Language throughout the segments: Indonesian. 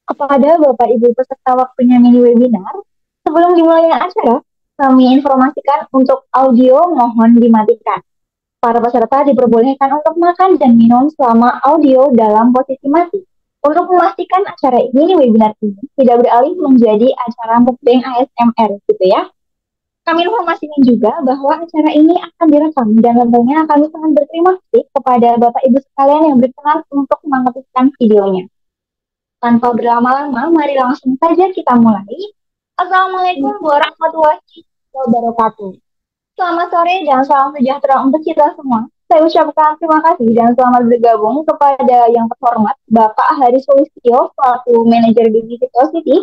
Kepada Bapak Ibu peserta waktunya mini webinar, sebelum dimulainya acara, kami informasikan untuk audio mohon dimatikan. Para peserta diperbolehkan untuk makan dan minum selama audio dalam posisi mati. Untuk memastikan acara mini webinar ini tidak beralih menjadi acara mukbang ASMR gitu ya. Kami informasikan juga bahwa acara ini akan direkam dan tentunya kami sangat berterima kasih kepada Bapak Ibu sekalian yang berkenan untuk mengaktifkan videonya. Tanpa berlama-lama, mari langsung saja kita mulai. Assalamualaikum warahmatullahi wabarakatuh. Selamat sore dan salam sejahtera untuk kita semua. Saya ucapkan terima kasih dan selamat bergabung kepada yang terhormat Bapak Haris Sulistyo selaku manajer divisi City.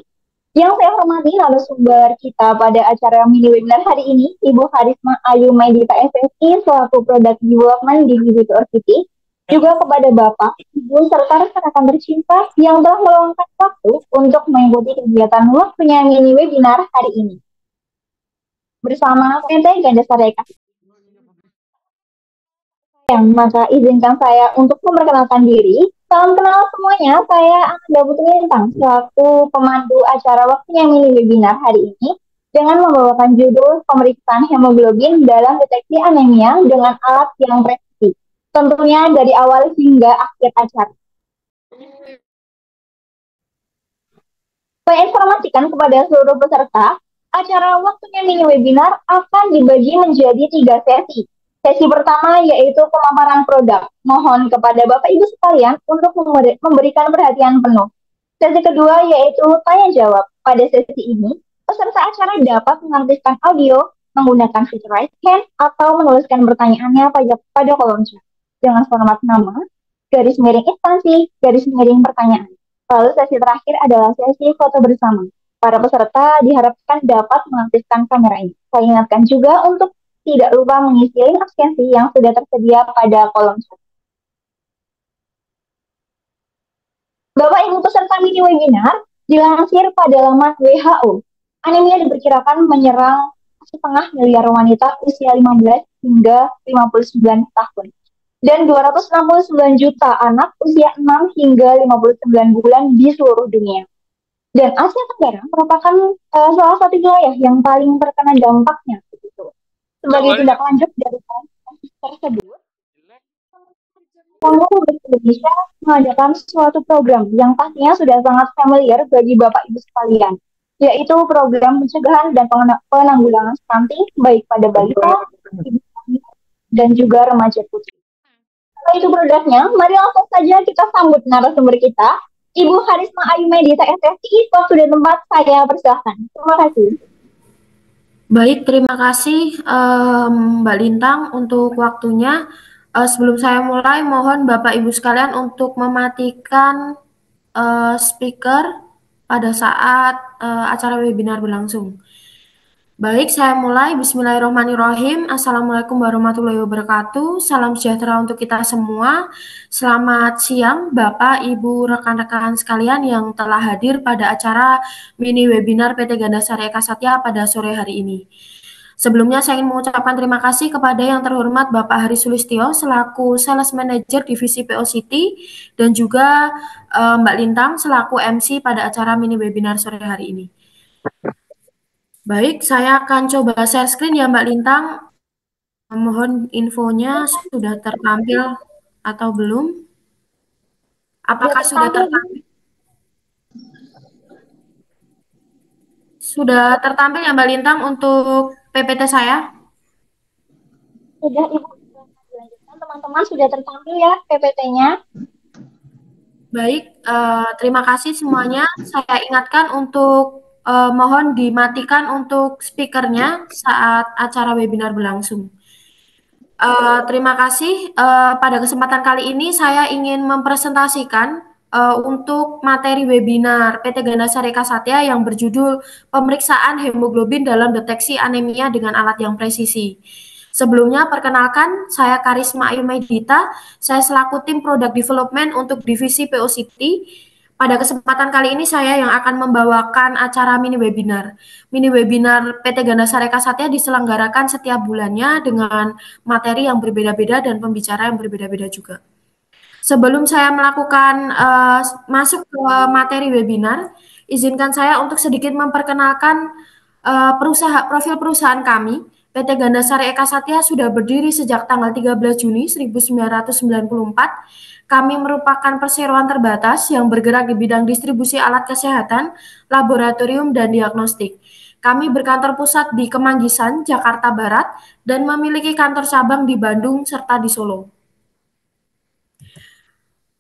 Yang saya hormati narasumber kita pada acara mini webinar hari ini, Ibu Harisma Ayu Maidita SSI selaku Product Development Divisi City. Juga kepada Bapak, Ibu, serta rekan-rekan tercinta yang telah meluangkan waktu untuk mengikuti kegiatan waktunya mini webinar hari ini. Bersama PT Ganda Sareka. Maka izinkan saya untuk memperkenalkan diri. Salam kenal semuanya, saya Anda Putri Lintang, selaku pemandu acara waktunya mini webinar hari ini, dengan membawakan judul pemeriksaan hemoglobin dalam deteksi anemia dengan alat yang presisi. Tentunya dari awal hingga akhir acara. Saya informasikan kepada seluruh peserta, acara waktunya mini webinar akan dibagi menjadi 3 sesi. Sesi pertama yaitu pemaparan produk. Mohon kepada Bapak Ibu sekalian untuk memberikan perhatian penuh. Sesi kedua yaitu tanya jawab. Pada sesi ini, peserta acara dapat mengaktifkan audio, menggunakan fitur raise hand, atau menuliskan pertanyaannya pada kolom chat dengan format nama, garis miring instansi, garis miring pertanyaan. Lalu sesi terakhir adalah sesi foto bersama. Para peserta diharapkan dapat mengaktifkan kameranya. Saya ingatkan juga untuk tidak lupa mengisi link absensi yang sudah tersedia pada kolom chat. Bapak Ibu peserta mini webinar, dilansir pada laman WHO, anemia diperkirakan menyerang 1,5 miliar wanita usia 15 hingga 59 tahun. Dan 269 juta anak usia 6 hingga 59 bulan di seluruh dunia. Dan Asia Tenggara merupakan salah satu wilayah yang paling terkena dampaknya. Begitu. Sebagai tindak lanjut dari kasus tersebut, Republik Indonesia mengadakan suatu program yang pastinya sudah sangat familiar bagi Bapak Ibu sekalian, yaitu program pencegahan dan penanggulangan stunting baik pada balita, ibu hamil, dan juga remaja putri. Kalau itu produknya, mari langsung saja kita sambut narasumber kita, Ibu Harisma Ayu Maidita SSI. Waktu dan tempat saya persilahkan. Terima kasih. Baik, terima kasih Mbak Lintang untuk waktunya. Sebelum saya mulai, mohon Bapak Ibu sekalian untuk mematikan speaker pada saat acara webinar berlangsung. Baik, saya mulai. Bismillahirrahmanirrahim. Assalamualaikum warahmatullahi wabarakatuh. Salam sejahtera untuk kita semua. Selamat siang, Bapak, Ibu, rekan-rekan sekalian yang telah hadir pada acara mini webinar PT Ganda Sareka Satya pada sore hari ini. Sebelumnya saya ingin mengucapkan terima kasih kepada yang terhormat Bapak Haris Sulistyo selaku Sales Manager Divisi PO City dan juga Mbak Lintang selaku MC pada acara mini webinar sore hari ini. Baik, saya akan coba share screen ya Mbak Lintang. Mohon infonya sudah tertampil atau belum? Apakah sudah tertampil? Sudah tertampil ya Mbak Lintang untuk PPT saya? Sudah Ibu, dilanjutkan teman-teman, sudah tertampil ya PPT-nya. Baik, terima kasih semuanya. Saya ingatkan untuk mohon dimatikan untuk speakernya saat acara webinar berlangsung. Terima kasih. Pada kesempatan kali ini saya ingin mempresentasikan untuk materi webinar PT Ganda Sareka Satya yang berjudul pemeriksaan hemoglobin dalam deteksi anemia dengan alat yang presisi. Sebelumnya, perkenalkan, saya Karisma Ayu Maidita, saya selaku tim Product Development untuk Divisi PO City. Pada kesempatan kali ini saya yang akan membawakan acara mini webinar. Mini webinar PT Ganda Sareka Satya diselenggarakan setiap bulannya dengan materi yang berbeda-beda dan pembicara yang berbeda-beda juga. Sebelum saya melakukan masuk ke materi webinar, izinkan saya untuk sedikit memperkenalkan profil perusahaan kami. PT Gandasari Eka Satya sudah berdiri sejak tanggal 13 Juni 1994. Kami merupakan perseroan terbatas yang bergerak di bidang distribusi alat kesehatan, laboratorium, dan diagnostik. Kami berkantor pusat di Kemanggisan, Jakarta Barat, dan memiliki kantor cabang di Bandung serta di Solo.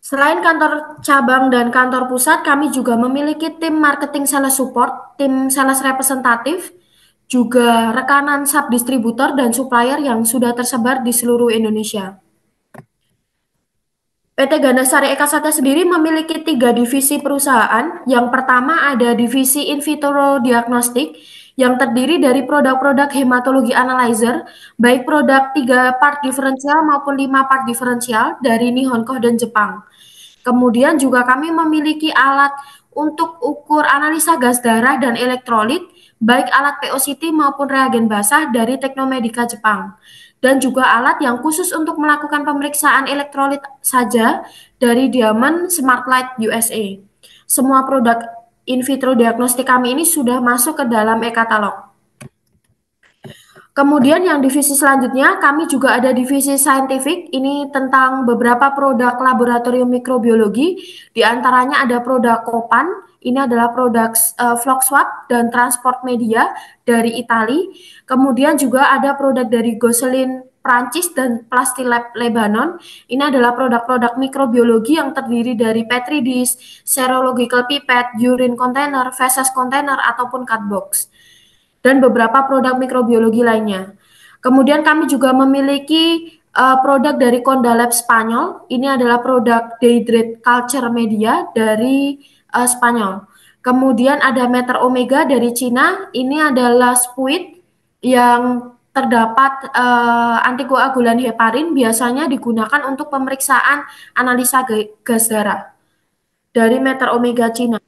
Selain kantor cabang dan kantor pusat, kami juga memiliki tim marketing sales support, tim sales representatif, juga rekanan sub-distributor dan supplier yang sudah tersebar di seluruh Indonesia. PT Gandasari Eka Satya sendiri memiliki 3 divisi perusahaan. Yang pertama ada divisi in vitro diagnostik yang terdiri dari produk-produk hematologi analyzer, baik produk 3 part diferensial maupun 5 part diferensial dari Nihon Co dan Jepang. Kemudian juga kami memiliki alat untuk ukur analisa gas darah dan elektrolit, baik alat POCT maupun reagen basah dari Teknomedika Jepang. Dan juga alat yang khusus untuk melakukan pemeriksaan elektrolit saja dari Diamond Smartlight USA. Semua produk in vitro diagnostik kami ini sudah masuk ke dalam e-katalog. Kemudian yang divisi selanjutnya, kami juga ada divisi scientific, ini tentang beberapa produk laboratorium mikrobiologi, di antaranya ada produk Kopan, ini adalah produk flock swab dan transport media dari Italia. Kemudian juga ada produk dari Gosselin Prancis dan Plastilab Lebanon. Ini adalah produk-produk mikrobiologi yang terdiri dari petri dish, serological pipette, urine container, feces container, ataupun cut box, dan beberapa produk mikrobiologi lainnya. Kemudian kami juga memiliki produk dari Condalab Spanyol. Ini adalah produk dehydrate culture media dari Spanyol. Kemudian ada Meter Omega dari Cina. Ini adalah spuit yang terdapat antikoagulan heparin, biasanya digunakan untuk pemeriksaan analisa gas darah dari Meter Omega Cina.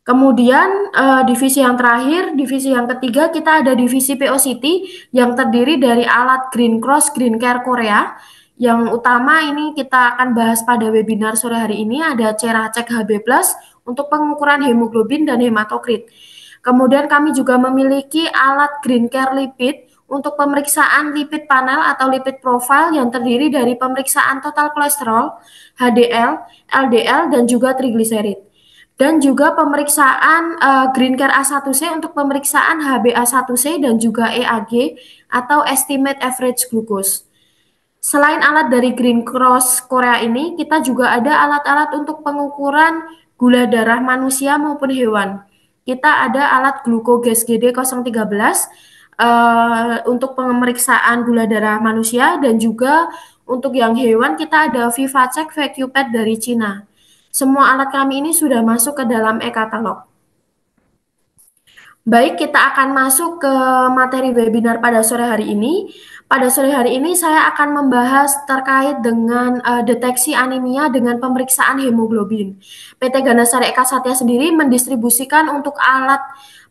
Kemudian divisi yang terakhir, divisi yang ketiga, kita ada divisi POCT yang terdiri dari alat Green Cross Green Care Korea. Yang utama ini kita akan bahas pada webinar sore hari ini, ada Ceracek HB Plus untuk pengukuran hemoglobin dan hematokrit. Kemudian kami juga memiliki alat Green Care Lipid untuk pemeriksaan lipid panel atau lipid profile yang terdiri dari pemeriksaan total kolesterol, HDL, LDL, dan juga trigliserid. Dan juga pemeriksaan Green Care A1C untuk pemeriksaan HbA1c dan juga EAG atau Estimate Average Glucose. Selain alat dari Green Cross Korea ini, kita juga ada alat-alat untuk pengukuran gula darah manusia maupun hewan. Kita ada alat Glucogas GD013 untuk pemeriksaan gula darah manusia, dan juga untuk yang hewan kita ada VivaCheck VacuPad dari Cina. Semua alat kami ini sudah masuk ke dalam e-katalog. Baik, kita akan masuk ke materi webinar pada sore hari ini. Pada sore hari ini saya akan membahas terkait dengan deteksi anemia dengan pemeriksaan hemoglobin. PT Ganasari Eka Satya sendiri mendistribusikan untuk alat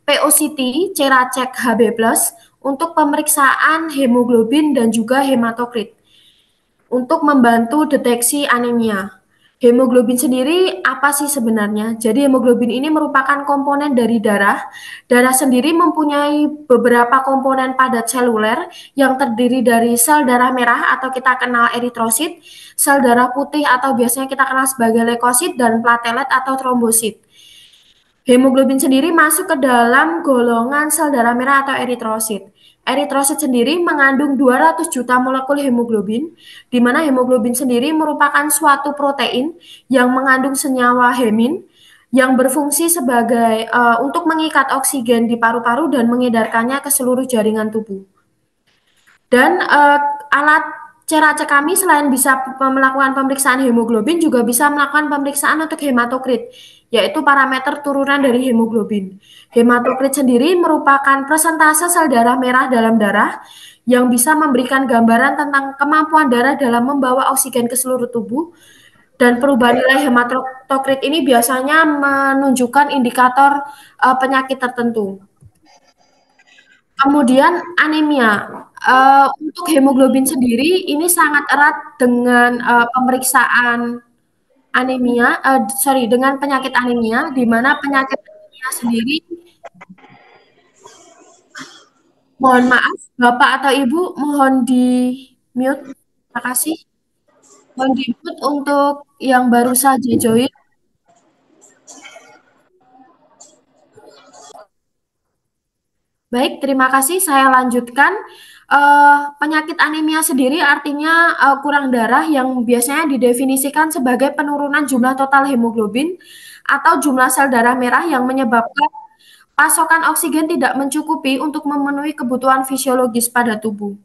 POCT Ceracek HB Plus untuk pemeriksaan hemoglobin dan juga hematokrit untuk membantu deteksi anemia. Hemoglobin sendiri apa sih sebenarnya? Jadi hemoglobin ini merupakan komponen dari darah. Darah sendiri mempunyai beberapa komponen padat seluler yang terdiri dari sel darah merah atau kita kenal eritrosit, sel darah putih atau biasanya kita kenal sebagai leukosit, dan platelet atau trombosit. Hemoglobin sendiri masuk ke dalam golongan sel darah merah atau eritrosit. Eritrosit sendiri mengandung 200 juta molekul hemoglobin, di mana hemoglobin sendiri merupakan suatu protein yang mengandung senyawa hemin yang berfungsi sebagai untuk mengikat oksigen di paru-paru dan mengedarkannya ke seluruh jaringan tubuh. Dan alat Ceracek kami selain bisa melakukan pemeriksaan hemoglobin, juga bisa melakukan pemeriksaan untuk hematokrit, yaitu parameter turunan dari hemoglobin. Hematokrit sendiri merupakan persentase sel darah merah dalam darah yang bisa memberikan gambaran tentang kemampuan darah dalam membawa oksigen ke seluruh tubuh. Dan perubahan nilai hematokrit ini biasanya menunjukkan indikator penyakit tertentu. Kemudian anemia. Untuk hemoglobin sendiri ini sangat erat dengan pemeriksaan anemia, sorry, dengan penyakit anemia, di mana penyakit anemia sendiri, mohon maaf, Bapak atau Ibu, mohon di mute. Terima kasih. Mohon di mute untuk yang baru saja join. Baik, terima kasih. Saya lanjutkan. Penyakit anemia sendiri artinya kurang darah yang biasanya didefinisikan sebagai penurunan jumlah total hemoglobin atau jumlah sel darah merah yang menyebabkan pasokan oksigen tidak mencukupi untuk memenuhi kebutuhan fisiologis pada tubuh.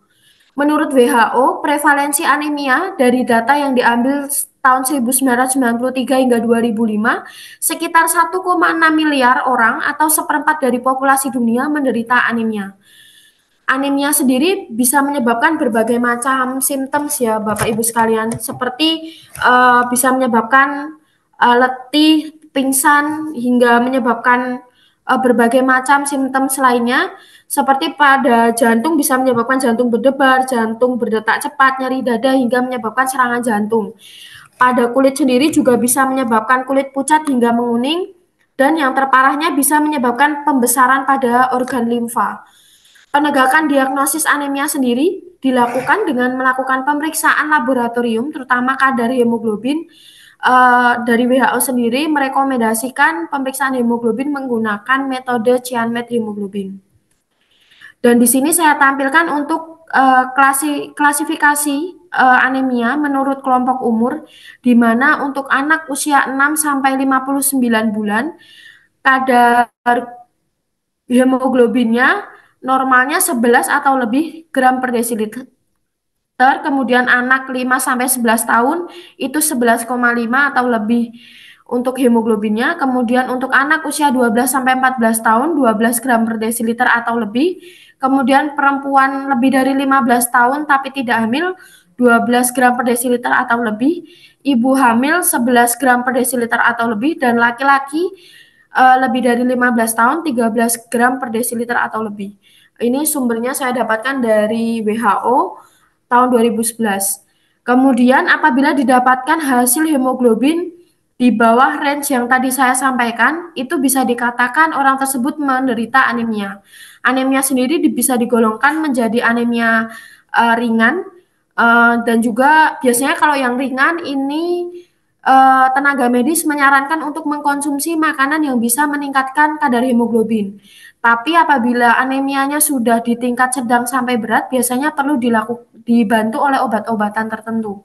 Menurut WHO, prevalensi anemia dari data yang diambil tahun 1993 hingga 2005, sekitar 1,6 miliar orang atau seperempat dari populasi dunia menderita anemia. Anemia sendiri bisa menyebabkan berbagai macam simptoms ya Bapak Ibu sekalian, seperti bisa menyebabkan letih, pingsan, hingga menyebabkan berbagai macam simptoms lainnya, seperti pada jantung bisa menyebabkan jantung berdebar, jantung berdetak cepat, nyeri dada, hingga menyebabkan serangan jantung. Pada kulit sendiri juga bisa menyebabkan kulit pucat hingga menguning, dan yang terparahnya bisa menyebabkan pembesaran pada organ limfa. Penegakan diagnosis anemia sendiri dilakukan dengan melakukan pemeriksaan laboratorium, terutama kadar hemoglobin. Dari WHO sendiri merekomendasikan pemeriksaan hemoglobin menggunakan metode Cianmet hemoglobin. Dan di sini saya tampilkan untuk klasifikasi anemia menurut kelompok umur, di mana untuk anak usia 6 sampai 59 bulan kadar hemoglobinnya normalnya 11 atau lebih gram per desiliter. Kemudian anak 5 sampai 11 tahun itu 11,5 atau lebih untuk hemoglobinnya. Kemudian untuk anak usia 12 sampai 14 tahun 12 gram per desiliter atau lebih. Kemudian perempuan lebih dari 15 tahun tapi tidak hamil 12 gram per desiliter atau lebih. Ibu hamil 11 gram per desiliter atau lebih, dan laki-laki lebih dari 15 tahun 13 gram per desiliter atau lebih. Ini sumbernya saya dapatkan dari WHO tahun 2011. Kemudian apabila didapatkan hasil hemoglobin di bawah range yang tadi saya sampaikan, itu bisa dikatakan orang tersebut menderita anemia. Anemia sendiri bisa digolongkan menjadi anemia ringan, dan juga biasanya kalau yang ringan ini tenaga medis menyarankan untuk mengkonsumsi makanan yang bisa meningkatkan kadar hemoglobin. Tapi apabila anemianya sudah di tingkat sedang sampai berat, biasanya perlu dibantu oleh obat-obatan tertentu.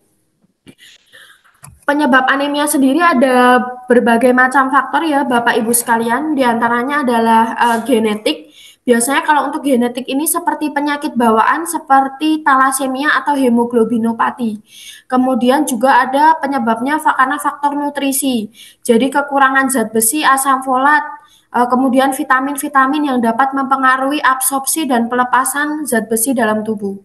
Penyebab anemia sendiri ada berbagai macam faktor ya Bapak Ibu sekalian, diantaranya adalah genetik. Biasanya kalau untuk genetik ini seperti penyakit bawaan seperti talasemia atau hemoglobinopati. Kemudian juga ada penyebabnya karena faktor nutrisi, jadi kekurangan zat besi, asam folat, kemudian vitamin-vitamin yang dapat mempengaruhi absorpsi dan pelepasan zat besi dalam tubuh.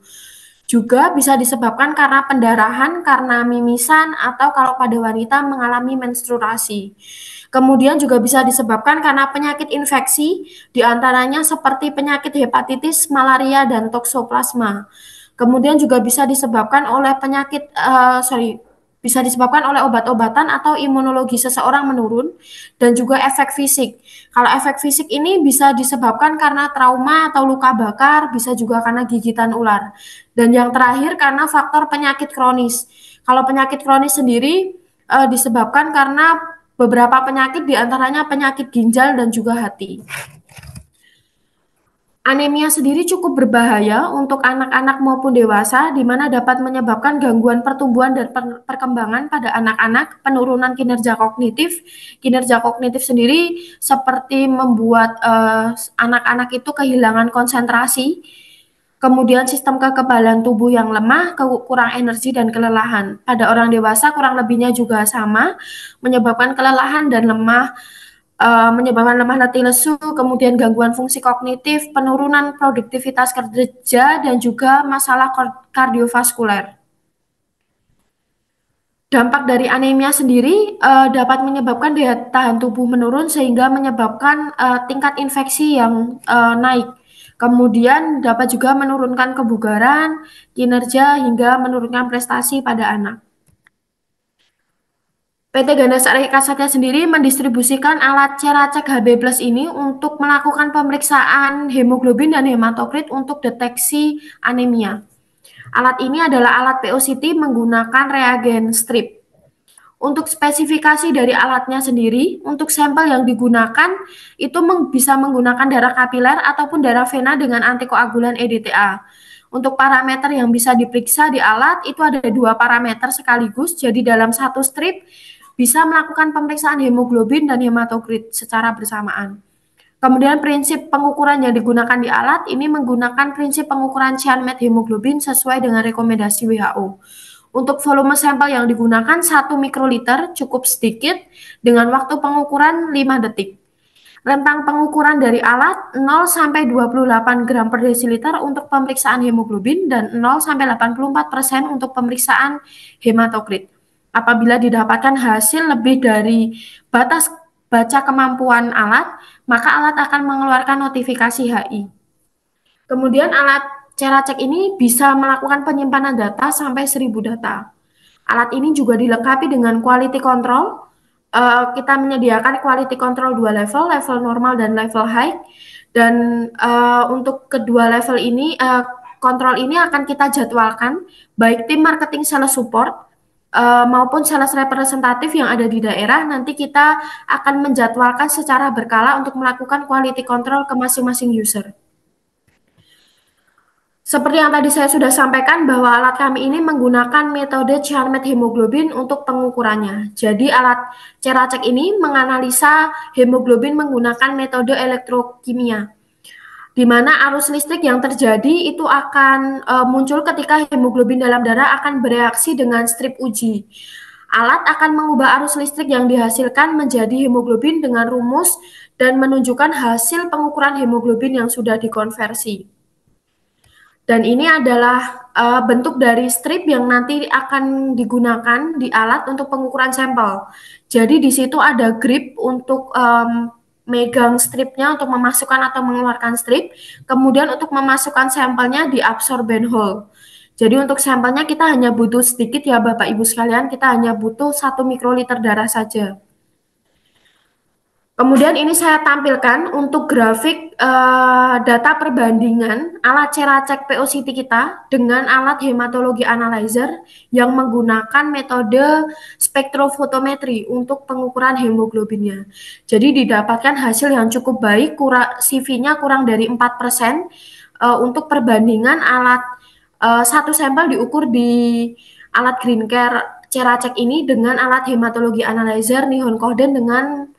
Juga bisa disebabkan karena pendarahan, karena mimisan, atau kalau pada wanita mengalami menstruasi. Kemudian juga bisa disebabkan karena penyakit infeksi, diantaranya seperti penyakit hepatitis, malaria, dan toksoplasma. Kemudian juga bisa disebabkan oleh bisa disebabkan oleh obat-obatan atau imunologi seseorang menurun, dan juga efek fisik. Kalau efek fisik ini bisa disebabkan karena trauma atau luka bakar, bisa juga karena gigitan ular. Dan yang terakhir karena faktor penyakit kronis. Kalau penyakit kronis sendiri disebabkan karena beberapa penyakit, diantaranya penyakit ginjal dan juga hati. Anemia sendiri cukup berbahaya untuk anak-anak maupun dewasa, di mana dapat menyebabkan gangguan pertumbuhan dan perkembangan pada anak-anak, penurunan kinerja kognitif. Kinerja kognitif sendiri seperti membuat anak-anak itu kehilangan konsentrasi, kemudian sistem kekebalan tubuh yang lemah, kurang energi dan kelelahan. Pada orang dewasa kurang lebihnya juga sama, menyebabkan kelelahan dan lemah, menyebabkan lemah letih lesu, kemudian gangguan fungsi kognitif, penurunan produktivitas kerja, dan juga masalah kardiovaskuler. Dampak dari anemia sendiri dapat menyebabkan daya tahan tubuh menurun sehingga menyebabkan tingkat infeksi yang naik. Kemudian dapat juga menurunkan kebugaran, kinerja, hingga menurunkan prestasi pada anak. PT Ganda Karya sendiri mendistribusikan alat Ceracek HB Plus ini untuk melakukan pemeriksaan hemoglobin dan hematokrit untuk deteksi anemia. Alat ini adalah alat POCT menggunakan reagen strip. Untuk spesifikasi dari alatnya sendiri, untuk sampel yang digunakan itu bisa menggunakan darah kapiler ataupun darah vena dengan antikoagulan EDTA. Untuk parameter yang bisa diperiksa di alat itu ada 2 parameter sekaligus, jadi dalam satu strip bisa melakukan pemeriksaan hemoglobin dan hematokrit secara bersamaan. Kemudian prinsip pengukuran yang digunakan di alat ini menggunakan prinsip pengukuran Chianmet hemoglobin sesuai dengan rekomendasi WHO. Untuk volume sampel yang digunakan 1 mikroliter cukup sedikit dengan waktu pengukuran 5 detik. Rentang pengukuran dari alat 0 sampai 28 gram per desiliter untuk pemeriksaan hemoglobin dan 0 sampai 84% untuk pemeriksaan hematokrit. Apabila didapatkan hasil lebih dari batas baca kemampuan alat, maka alat akan mengeluarkan notifikasi HI. Kemudian alat Ceracek ini bisa melakukan penyimpanan data sampai 1000 data. Alat ini juga dilengkapi dengan quality control. Kita menyediakan quality control 2 level, level normal dan level high. Dan untuk kedua level ini, kontrol ini akan kita jadwalkan, baik tim marketing sales support maupun sales representatif yang ada di daerah. Nanti kita akan menjadwalkan secara berkala untuk melakukan quality control ke masing-masing user. Seperti yang tadi saya sudah sampaikan bahwa alat kami ini menggunakan metode Chianmet hemoglobin untuk pengukurannya. Jadi alat Ceracek ini menganalisa hemoglobin menggunakan metode elektrokimia, di mana arus listrik yang terjadi itu akan muncul ketika hemoglobin dalam darah akan bereaksi dengan strip uji. Alat akan mengubah arus listrik yang dihasilkan menjadi hemoglobin dengan rumus dan menunjukkan hasil pengukuran hemoglobin yang sudah dikonversi. Dan ini adalah bentuk dari strip yang nanti akan digunakan di alat untuk pengukuran sampel. Jadi di situ ada grip untuk megang stripnya untuk memasukkan atau mengeluarkan strip. Kemudian untuk memasukkan sampelnya di absorben hole. Jadi untuk sampelnya kita hanya butuh sedikit ya Bapak Ibu sekalian, kita hanya butuh 1 mikroliter darah saja. Kemudian ini saya tampilkan untuk grafik data perbandingan alat Ceracek POCT kita dengan alat hematologi analyzer yang menggunakan metode spektrofotometri untuk pengukuran hemoglobinnya. Jadi didapatkan hasil yang cukup baik, CV-nya kurang dari 4%. Untuk perbandingan alat satu sampel diukur di alat GreenCare Ceracek ini dengan alat hematologi analyzer Nihon Kohden dengan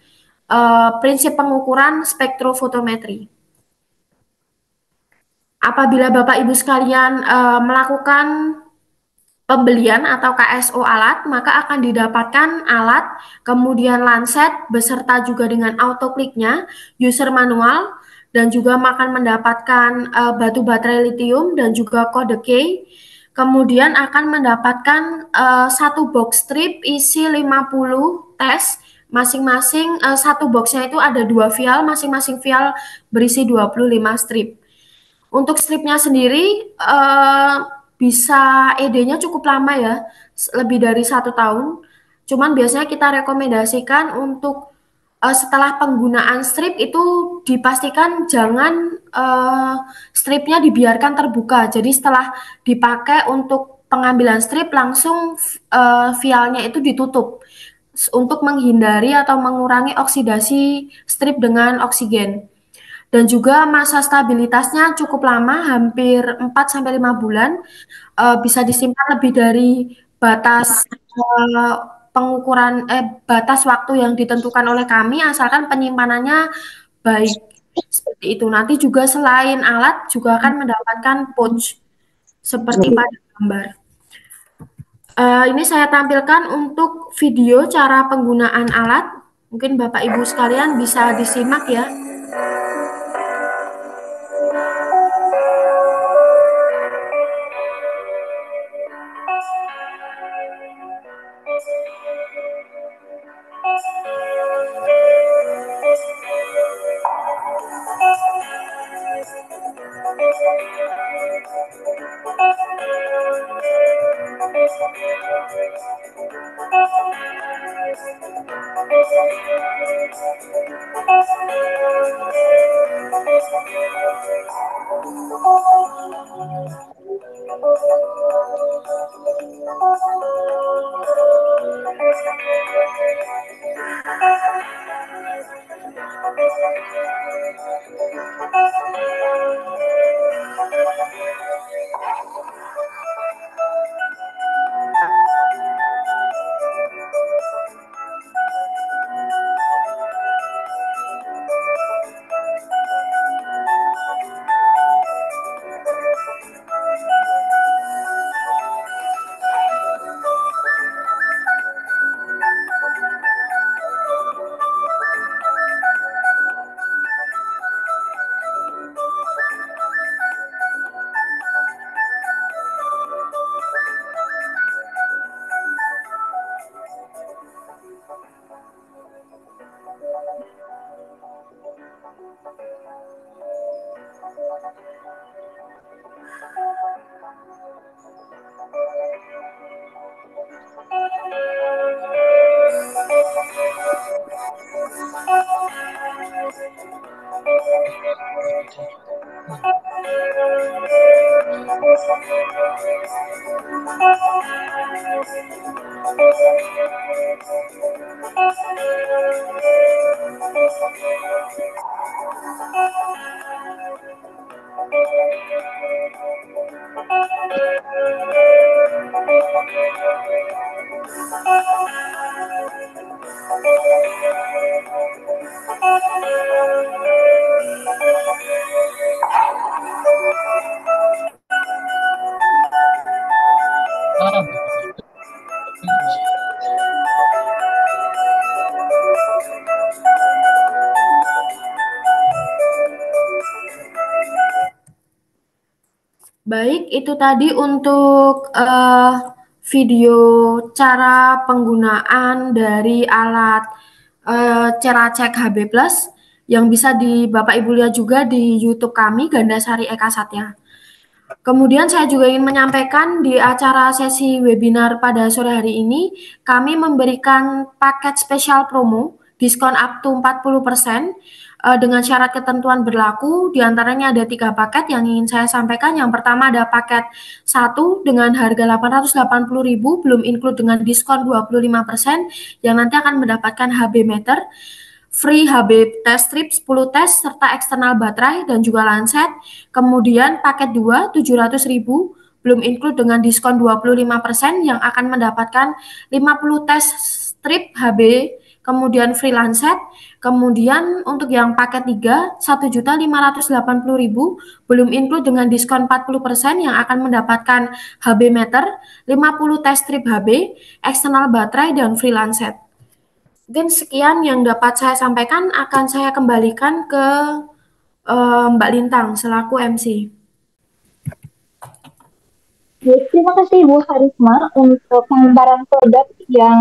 prinsip pengukuran spektrofotometri. Apabila Bapak Ibu sekalian melakukan pembelian atau KSO alat, maka akan didapatkan alat, kemudian lancet beserta juga dengan autokliknya, user manual, dan juga akan mendapatkan batu baterai lithium dan juga kode key. Kemudian akan mendapatkan satu box strip isi 50 tes. Masing-masing satu boxnya itu ada 2 vial, masing-masing vial berisi 25 strip. Untuk stripnya sendiri bisa ED-nya cukup lama ya, lebih dari 1 tahun. Cuman biasanya kita rekomendasikan untuk setelah penggunaan strip itu dipastikan jangan stripnya dibiarkan terbuka. Jadi setelah dipakai untuk pengambilan strip langsung vialnya itu ditutup untuk menghindari atau mengurangi oksidasi strip dengan oksigen. Dan juga masa stabilitasnya cukup lama, hampir 4-5 bulan, bisa disimpan lebih dari batas pengukuran batas waktu yang ditentukan oleh kami, asalkan penyimpanannya baik. Seperti itu. Nanti juga selain alat juga akan mendapatkan pouch seperti pada gambar. Ini saya tampilkan untuk video cara penggunaan alat. Mungkin Bapak Ibu sekalian bisa disimak ya. Baik, itu tadi untuk video cara penggunaan dari alat Ceracek HB Plus yang bisa Bapak Ibu lihat juga di YouTube kami, Gandasari Eka Satya. Kemudian saya juga ingin menyampaikan di acara sesi webinar pada sore hari ini, kami memberikan paket spesial promo, diskon up to 40%, dengan syarat ketentuan berlaku, diantaranya ada 3 paket yang ingin saya sampaikan. Yang pertama ada paket 1 dengan harga 880.000, belum include dengan diskon 25%, yang nanti akan mendapatkan HB meter, free HB test strip 10 tes, serta eksternal baterai dan juga lancet. Kemudian paket 2, 700.000, belum include dengan diskon 25%, yang akan mendapatkan 50 tes strip HB, kemudian free lancet. Kemudian untuk yang paket 3, 1.580.000, belum include dengan diskon 40%, yang akan mendapatkan HB meter, 50 tes strip HB, eksternal baterai, dan free lancet. Mungkin sekian yang dapat saya sampaikan, akan saya kembalikan ke Mbak Lintang selaku MC. Terima kasih Bu Harisma untuk penggambaran produk yang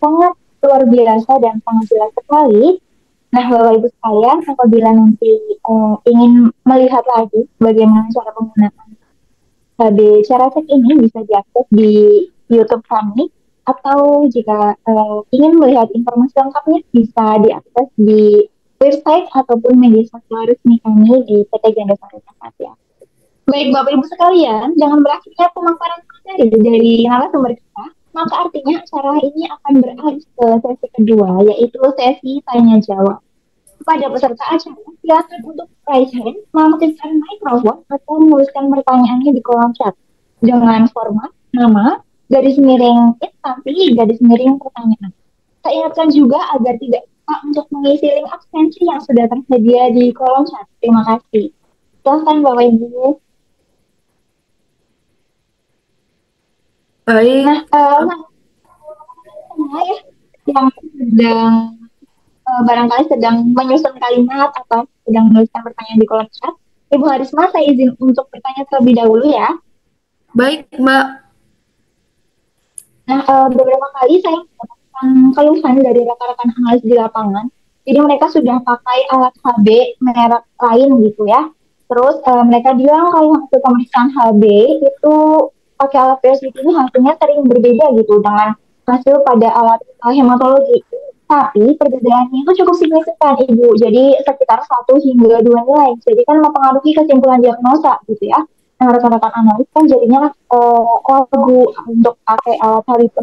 sangat luar biasa dan sangat jelas sekali. Nah, Bapak Ibu sekalian, apabila nanti ingin melihat lagi bagaimana cara penggunaan HB Ceracek ini, bisa diakses di YouTube kami, atau jika ingin melihat informasi lengkapnya, bisa diakses di website ataupun media sosial resmi kami di PT Gandasari Satya. Baik Bapak Ibu sekalian, jangan berakhirnya pemaparan materi dari narasumber kita, maka artinya acara ini akan beralih ke sesi kedua, yaitu sesi tanya jawab. Kepada peserta acara, silakan untuk raise hand, mengaktifkan mikrofon, atau menuliskan pertanyaannya di kolom chat dengan format nama, garis miring instansi, garis miring pertanyaan. Saya ingatkan juga agar tidak lupa untuk mengisi link absensi yang sudah tersedia di kolom chat. Terima kasih. Silakan Bapak Ibu. Baik. Nah, semua ya yang sedang barangkali sedang menyusun kalimat atau sedang menuliskan pertanyaan di kolom chat, Ibu Harisma, saya izin untuk bertanya terlebih dahulu ya. Baik, Mbak. Nah, beberapa kali saya mendapatkan keluhan dari rekan-rekan analis di lapangan. Jadi mereka sudah pakai alat HB merek lain gitu ya. Terus mereka bilang kalau hasil pemeriksaan HB itu pakai alat PSDT ini hasilnya sering berbeda gitu dengan hasil pada alat hematologi. Tapi perbedaannya itu cukup signifikan Ibu. Jadi sekitar 1 hingga 2 nilai. Jadi kan mempengaruhi kesimpulan diagnosa gitu ya. Nah, rekan-rekan analis kan jadinya ragu untuk pakai alat HB gitu.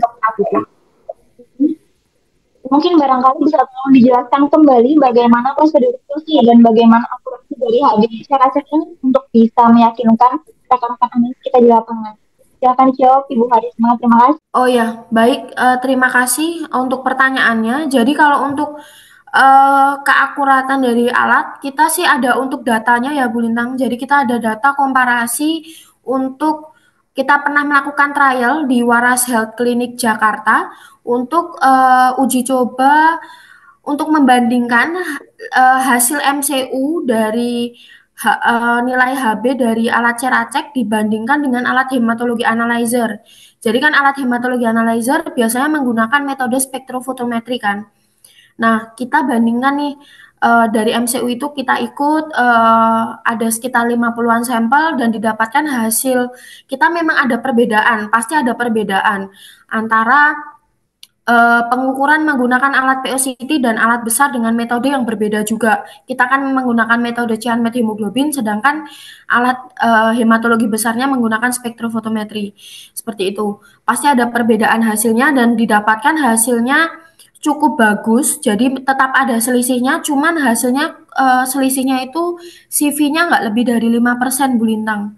Mungkin barangkali bisa tolong dijelaskan kembali bagaimana prosedur QC dan bagaimana akurasi dari HB secara cek ini untuk bisa meyakinkan rekan-rekan analis kita di lapangan. Silakan jawab Ibu Harisma. Terima kasih. Oh ya, baik, terima kasih untuk pertanyaannya. Jadi kalau untuk keakuratan dari alat, kita sih ada untuk datanya ya Bu Lintang. Jadi kita ada data komparasi untuk kita pernah melakukan trial di Waras Health Clinic Jakarta untuk uji coba untuk membandingkan hasil MCU dari nilai HB dari alat Ceracek dibandingkan dengan alat hematologi analyzer. Jadi kan alat hematologi analyzer biasanya menggunakan metode spektrofotometri kan. Nah, kita bandingkan nih dari MCU itu kita ikut ada sekitar 50-an sampel dan didapatkan hasil kita memang ada perbedaan, pasti ada perbedaan antara pengukuran menggunakan alat POCT dan alat besar dengan metode yang berbeda juga. Kita kan menggunakan metode Cianmet hemoglobin, sedangkan alat hematologi besarnya menggunakan spektrofotometri. Seperti itu. Pasti ada perbedaan hasilnya dan didapatkan hasilnya cukup bagus. Jadi tetap ada selisihnya, cuman hasilnya selisihnya itu CV-nya nggak lebih dari 5% Bu Lintang.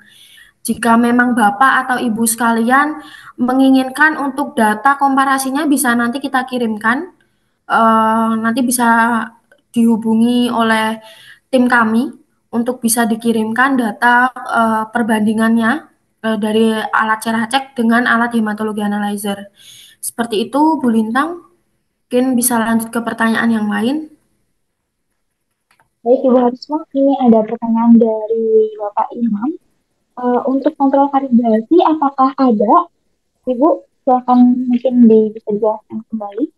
Jika memang Bapak atau Ibu sekalian menginginkan untuk data komparasinya bisa nanti kita kirimkan, nanti bisa dihubungi oleh tim kami untuk bisa dikirimkan data perbandingannya dari alat Ceracek dengan alat hematologi analyzer. Seperti itu, Bu Lintang. Mungkin bisa lanjut ke pertanyaan yang lain. Baik, Ibu Harisma, ini ada pertanyaan dari Bapak Imam. Untuk kontrol kalibrasi, apakah ada? Ibu, silakan mungkin bisa dijelaskan kembali.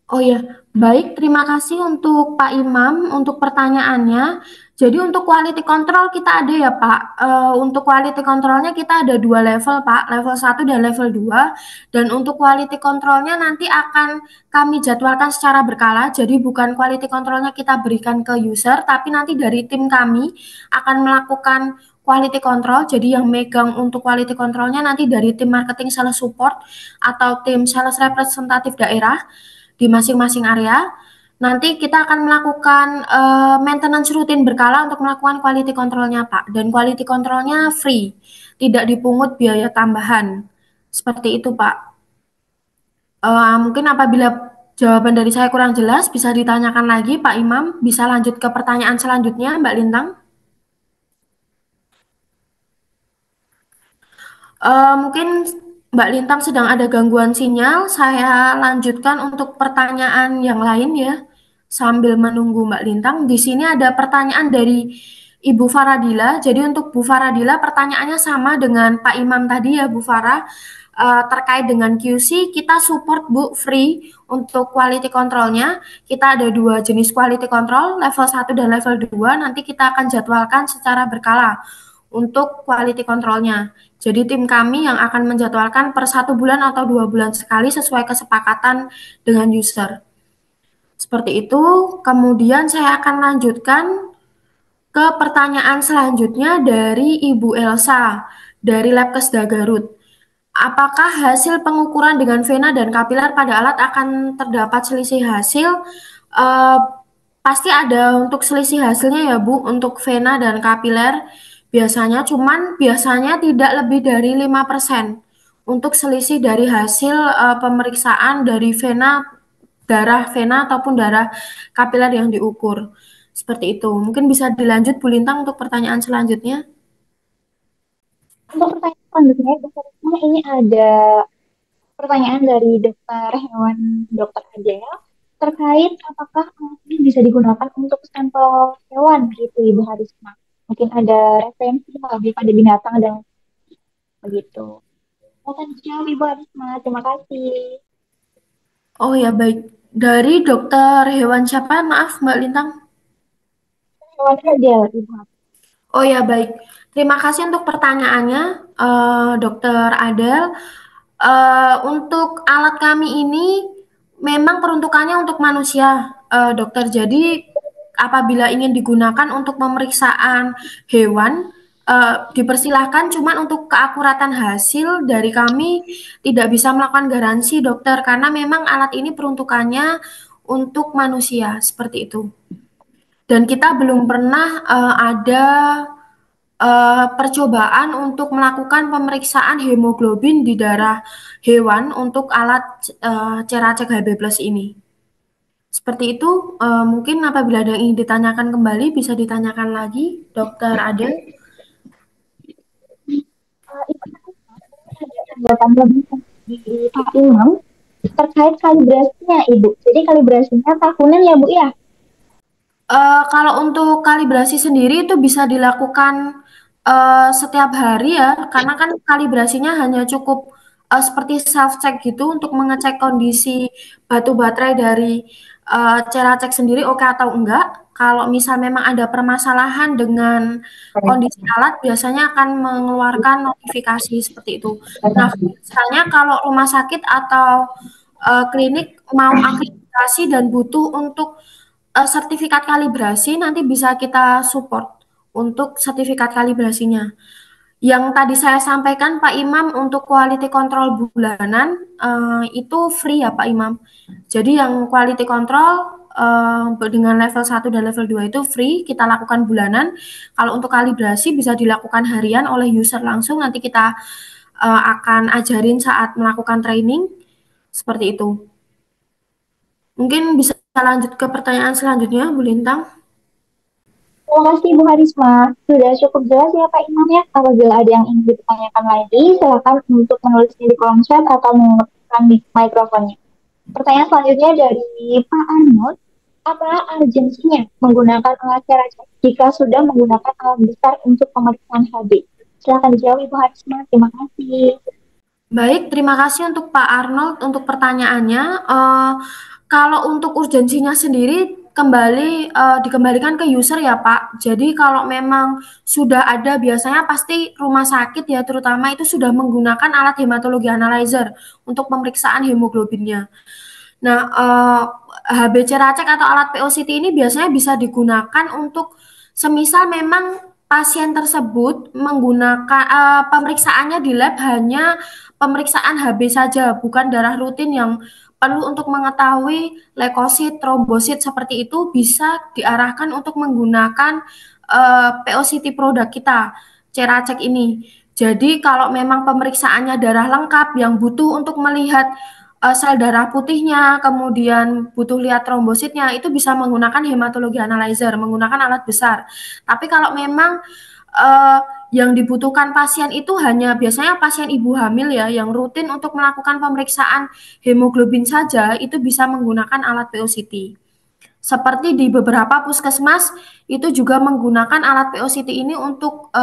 Oh ya, baik. Terima kasih untuk Pak Imam untuk pertanyaannya. Jadi untuk quality control kita ada ya Pak. Untuk quality controlnya kita ada dua level Pak, level 1 dan level 2. Dan untuk quality controlnya nanti akan kami jadwalkan secara berkala. Jadi bukan quality controlnya kita berikan ke user, tapi nanti dari tim kami akan melakukan quality control. Jadi yang megang untuk quality controlnya nanti dari tim marketing sales support atau tim sales representatif daerah di masing-masing area. Nanti kita akan melakukan maintenance rutin berkala untuk melakukan quality controlnya Pak. Dan quality controlnya free, tidak dipungut biaya tambahan. Seperti itu Pak. Mungkin apabila jawaban dari saya kurang jelas, bisa ditanyakan lagi Pak Imam. Bisa lanjut ke pertanyaan selanjutnya Mbak Lintang. Mungkin Mbak Lintang sedang ada gangguan sinyal. Saya lanjutkan untuk pertanyaan yang lain ya. Sambil menunggu Mbak Lintang, di sini ada pertanyaan dari Ibu Faradila. Jadi untuk Bu Faradila pertanyaannya sama dengan Pak Imam tadi ya Bu Farah. Terkait dengan QC, kita support Bu free untuk quality controlnya. Kita ada dua jenis quality control, level 1 dan level 2. Nanti kita akan jadwalkan secara berkala untuk quality controlnya. Jadi tim kami yang akan menjadwalkan per 1 bulan atau 2 bulan sekali sesuai kesepakatan dengan user. Seperti itu, kemudian saya akan lanjutkan ke pertanyaan selanjutnya dari Ibu Elsa dari Labkesda Garut. Apakah hasil pengukuran dengan vena dan kapiler pada alat akan terdapat selisih hasil? Eh, Pasti ada untuk selisih hasilnya ya Bu, untuk vena dan kapiler biasanya, cuman biasanya tidak lebih dari 5% untuk selisih dari hasil pemeriksaan dari vena, darah vena ataupun darah kapiler yang diukur. Seperti itu. Mungkin bisa dilanjut Bu Lintang untuk pertanyaan selanjutnya. Untuk pertanyaan selanjutnya, Ibu Harisma, ini ada pertanyaan dari dokter hewan dokter Adel terkait apakah ini bisa digunakan untuk sampel hewan gitu Ibu Harisma. Mungkin ada referensi lebih pada binatang dan begitu. Mohon jawab Ibu Harisma. Terima kasih. Oh ya baik. Dari dokter hewan siapa? Maaf Mbak Lintang. Hewan Adel Ibu Harisma. Oh ya baik. Terima kasih untuk pertanyaannya, Dokter Adel. Untuk alat kami ini memang peruntukannya untuk manusia, dokter. Jadi apabila ingin digunakan untuk pemeriksaan hewan, dipersilahkan, cuman untuk keakuratan hasil dari kami tidak bisa melakukan garansi, Dokter, karena memang alat ini peruntukannya untuk manusia, seperti itu. Dan kita belum pernah ada percobaan untuk melakukan pemeriksaan hemoglobin di darah hewan untuk alat Ceracek HB Plus ini. Seperti itu, mungkin apabila ada yang ingin ditanyakan kembali, bisa ditanyakan lagi, Dokter Adel. Ibu ada tanggapan lebih di Pak Imam terkait kalibrasinya Ibu. Jadi kalibrasinya tahunan ya Bu ya? Kalau untuk kalibrasi sendiri itu bisa dilakukan, setiap hari ya, karena kan kalibrasinya hanya cukup, seperti self check gitu untuk mengecek kondisi batu baterai dari, Ceracek sendiri oke atau enggak. Kalau misal memang ada permasalahan dengan kondisi alat, biasanya akan mengeluarkan notifikasi seperti itu. Nah, biasanya kalau rumah sakit atau, klinik mau akreditasi dan butuh untuk sertifikat kalibrasi nanti bisa kita support untuk sertifikat kalibrasinya. Yang tadi saya sampaikan Pak Imam untuk quality control bulanan itu free ya Pak Imam. Jadi yang quality control dengan level 1 dan level 2 itu free, kita lakukan bulanan. Kalau untuk kalibrasi bisa dilakukan harian oleh user langsung, nanti kita akan ajarin saat melakukan training, seperti itu. Mungkin bisa lanjut ke pertanyaan selanjutnya, Bu Lintang. Terima kasih Bu Harisma. Sudah cukup jelas ya Pak Imam ya. Apabila ada yang ingin ditanyakan lagi, silakan untuk menulisnya di kolom chat atau mengetikkan di mikrofonnya. Pertanyaan selanjutnya dari Pak Arnold. Apa urgensinya menggunakan alat ceracek jika sudah menggunakan alat besar untuk pemeriksaan HB? Silakan dijawab Ibu Harisma. Terima kasih. Baik, terima kasih untuk Pak Arnold untuk pertanyaannya. Kalau untuk urgensinya sendiri kembali dikembalikan ke user ya Pak. Jadi kalau memang sudah ada biasanya pasti rumah sakit ya terutama itu sudah menggunakan alat hematologi analyzer untuk pemeriksaan hemoglobinnya. Nah, HBC Racek atau alat POCT ini biasanya bisa digunakan untuk semisal memang pasien tersebut menggunakan pemeriksaannya di lab hanya pemeriksaan HB saja, bukan darah rutin yang perlu untuk mengetahui leukosit, trombosit seperti itu bisa diarahkan untuk menggunakan POCT produk kita, Ceracek ini. Jadi kalau memang pemeriksaannya darah lengkap yang butuh untuk melihat sel darah putihnya, kemudian butuh lihat trombositnya, itu bisa menggunakan hematologi analyzer, menggunakan alat besar. Tapi kalau memang uh, yang dibutuhkan pasien itu hanya biasanya pasien ibu hamil ya, yang rutin untuk melakukan pemeriksaan hemoglobin saja, itu bisa menggunakan alat POCT. Seperti di beberapa puskesmas itu juga menggunakan alat POCT ini untuk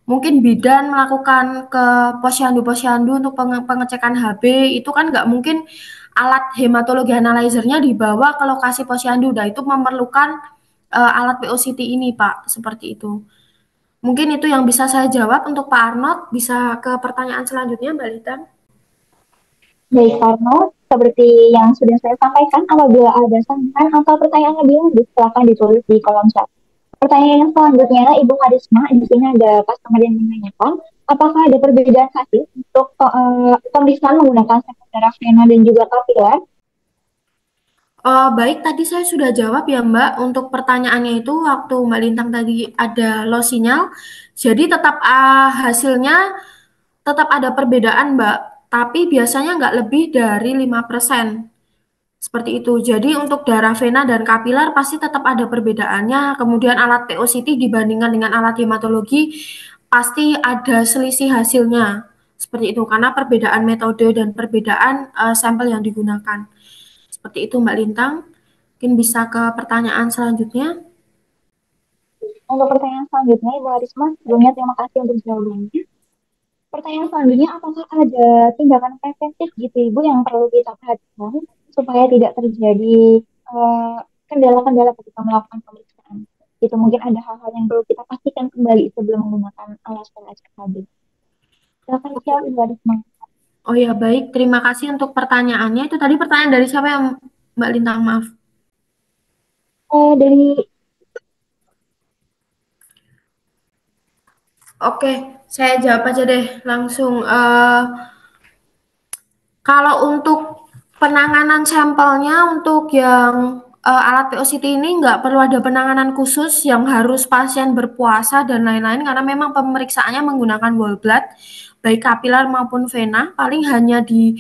mungkin bidan melakukan ke posyandu-posyandu untuk pengecekan HB itu kan nggak mungkin alat hematologi analyzer-nya dibawa ke lokasi posyandu. Nah, itu memerlukan alat POCT ini, Pak, seperti itu. Mungkin itu yang bisa saya jawab untuk Pak Arnold. Bisa ke pertanyaan selanjutnya, Mbak Lita. Baik, Karno, seperti yang sudah saya sampaikan, apabila ada saran atau pertanyaan lebih lanjut, silakan ditulis di kolom chat. Pertanyaan yang selanjutnya, Ibu Harisma, di sini ada customer yang menanyakan, apakah ada perbedaan hasil untuk pemeriksaan menggunakan sampel darah vena dan juga kapiler? Baik, tadi saya sudah jawab ya Mbak, untuk pertanyaannya itu waktu Mbak Lintang tadi ada low sinyal, jadi tetap hasilnya tetap ada perbedaan Mbak, tapi biasanya nggak lebih dari 5%. Seperti itu. Jadi untuk darah vena dan kapiler pasti tetap ada perbedaannya. Kemudian alat POCT dibandingkan dengan alat hematologi pasti ada selisih hasilnya. Seperti itu karena perbedaan metode dan perbedaan sampel yang digunakan. Seperti itu Mbak Lintang. Mungkin bisa ke pertanyaan selanjutnya. Untuk pertanyaan selanjutnya, Ibu Harisma, sebelumnya terima kasih untuk jawabannya. Pertanyaan selanjutnya, apakah ada tindakan preventif gitu Ibu yang perlu kita perhatikan supaya tidak terjadi kendala-kendala ketika melakukan pemeriksaan? Itu mungkin ada hal-hal yang perlu kita pastikan kembali sebelum menggunakan alat pelacak tadi. Silakan dijawab Ibu Arisma. Oh ya baik, terima kasih untuk pertanyaannya. Itu tadi pertanyaan dari siapa yang Mbak Lintang, maaf. Dari Oke, saya jawab aja deh langsung. Kalau untuk penanganan sampelnya untuk yang alat POCT ini nggak perlu ada penanganan khusus yang harus pasien berpuasa dan lain-lain karena memang pemeriksaannya menggunakan whole blood baik kapiler maupun vena. Paling hanya di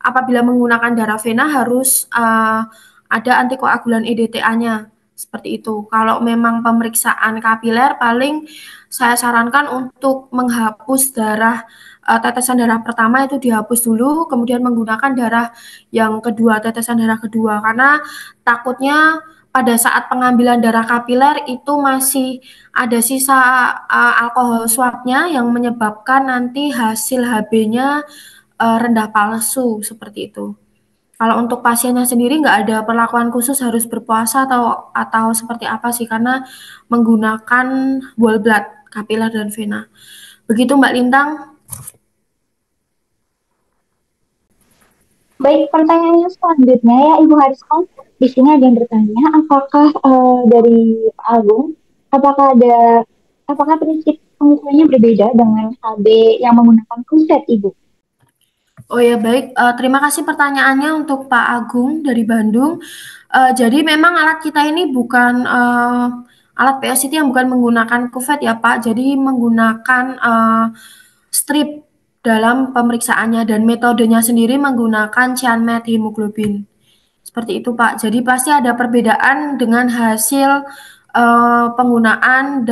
apabila menggunakan darah vena harus ada antikoagulan EDTA-nya seperti itu. Kalau memang pemeriksaan kapiler paling saya sarankan untuk menghapus darah tetesan darah pertama itu dihapus dulu, kemudian menggunakan darah yang kedua, tetesan darah kedua, karena takutnya pada saat pengambilan darah kapiler itu masih ada sisa alkohol swabnya yang menyebabkan nanti hasil HB-nya rendah palsu seperti itu. Kalau untuk pasiennya sendiri nggak ada perlakuan khusus harus berpuasa atau seperti apa sih karena menggunakan whole blood, kapiler dan vena. Begitu Mbak Lintang. Baik, pertanyaannya selanjutnya ya Ibu Hariskon. Di sini ada yang bertanya, apakah dari Pak Agung, apakah apakah prinsip pengukurannya berbeda dengan HB yang menggunakan kuset Ibu? Oh ya baik, terima kasih pertanyaannya untuk Pak Agung dari Bandung. Jadi memang alat kita ini bukan alat POCT yang bukan menggunakan kuvet ya Pak, jadi menggunakan strip dalam pemeriksaannya dan metodenya sendiri menggunakan Chianmet hemoglobin. Seperti itu Pak. Jadi pasti ada perbedaan dengan hasil penggunaan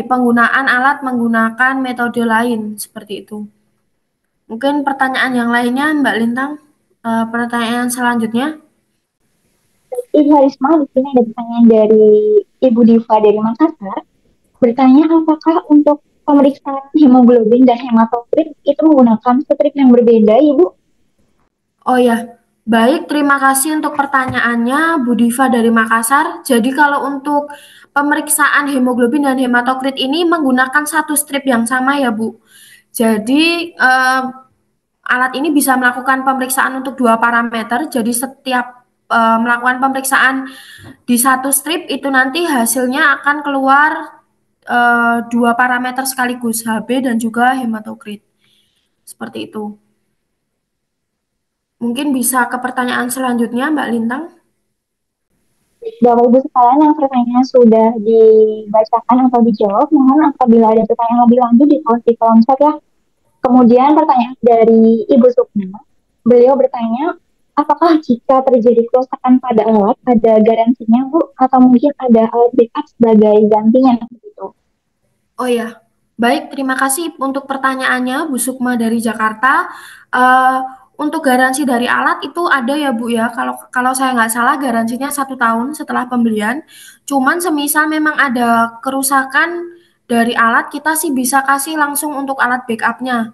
penggunaan alat menggunakan metode lain seperti itu. Mungkin pertanyaan yang lainnya, Mbak Lintang. Pertanyaan selanjutnya. Ibu Harisma, di sini ada pertanyaan dari Ibu Diva dari Makassar. Bertanya apakah untuk pemeriksaan hemoglobin dan hematokrit itu menggunakan strip yang berbeda Ibu? Oh ya, baik. Terima kasih untuk pertanyaannya, Bu Diva dari Makassar. Jadi kalau untuk pemeriksaan hemoglobin dan hematokrit ini menggunakan satu strip yang sama ya, Bu. Jadi alat ini bisa melakukan pemeriksaan untuk dua parameter. Jadi setiap melakukan pemeriksaan di satu strip itu nanti hasilnya akan keluar dua parameter sekaligus, HB dan juga hematokrit. Seperti itu. Mungkin bisa ke pertanyaan selanjutnya, Mbak Lintang. Bapak Ibu sekalian yang pertanyaan sudah dibacakan atau dijawab, mohon apabila ada pertanyaan lebih lanjut ditulis di kolom chat ya. Kemudian pertanyaan dari Ibu Sukma, beliau bertanya, apakah jika terjadi kerusakan pada alat, ada garansinya Bu? Atau mungkin ada alat backup sebagai gantinya gitu? Oh ya, baik. Terima kasih untuk pertanyaannya, Bu Sukma dari Jakarta. Eh, untuk garansi dari alat itu ada ya, Bu ya. Kalau kalau saya nggak salah garansinya 1 tahun setelah pembelian. Cuman semisal memang ada kerusakan dari alat, kita sih bisa kasih langsung untuk alat backupnya.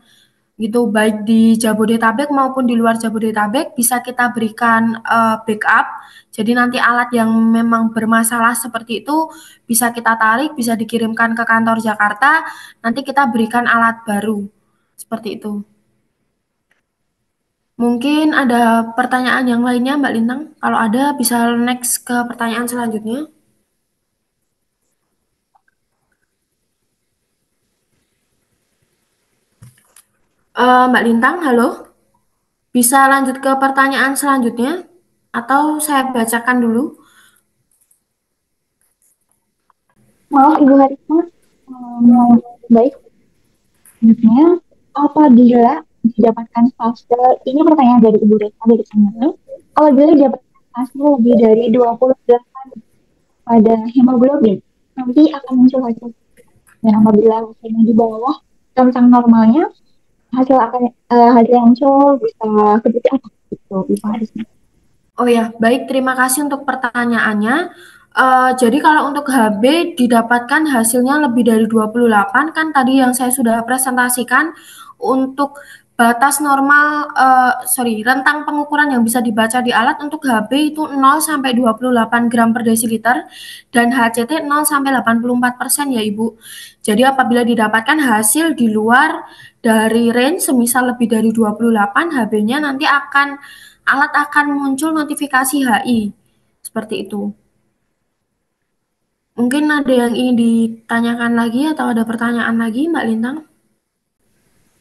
Gitu, baik di Jabodetabek maupun di luar Jabodetabek bisa kita berikan backup. Jadi nanti alat yang memang bermasalah seperti itu bisa kita tarik, bisa dikirimkan ke kantor Jakarta, nanti kita berikan alat baru. Seperti itu. Mungkin ada pertanyaan yang lainnya, Mbak Lintang? Kalau ada, bisa next ke pertanyaan selanjutnya. Mbak Lintang, halo? Bisa lanjut ke pertanyaan selanjutnya? Atau saya bacakan dulu? Maaf Ibu Harisma, baik. Selanjutnya, apabila didapatkan fase, ini pertanyaan dari Ibu Reka dari Tangerang, apabila didapatkan fase lebih dari 28 pada hemoglobin, nanti akan muncul hasil. Dan apabila hasilnya di bawah rentang normalnya, hasil yang muncul bisa seperti apa gitu, Ibu Harisma. Oh ya, baik. Terima kasih untuk pertanyaannya. Jadi kalau untuk HB didapatkan hasilnya lebih dari 28, kan tadi yang saya sudah presentasikan untuk batas normal, rentang pengukuran yang bisa dibaca di alat untuk HB itu 0 sampai 28 gram per desiliter dan HCT 0 sampai 84% ya Ibu. Jadi apabila didapatkan hasil di luar dari range semisal lebih dari 28, HB-nya nanti alat akan muncul notifikasi HI. Seperti itu. Mungkin ada yang ingin ditanyakan lagi atau ada pertanyaan lagi, Mbak Lintang?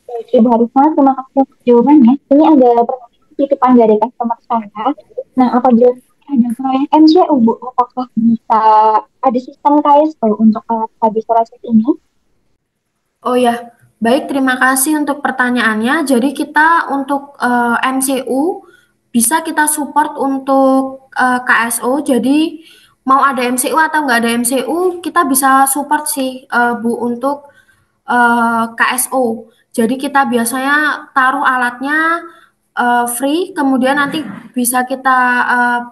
Baik, Ibu Harisma, terima kasih untuk jawabannya. Ini ada pertanyaan titipan dari customer saya. Nah, apabila ada proyek MCU, Bu, apakah bisa ada sistem KSO untuk alat habis transit ini? Oh ya, baik, terima kasih untuk pertanyaannya. Jadi kita untuk MCU bisa kita support untuk KSO. Jadi mau ada MCU atau nggak ada MCU, kita bisa support sih, Bu, untuk KSO. Jadi kita biasanya taruh alatnya free, kemudian nanti bisa kita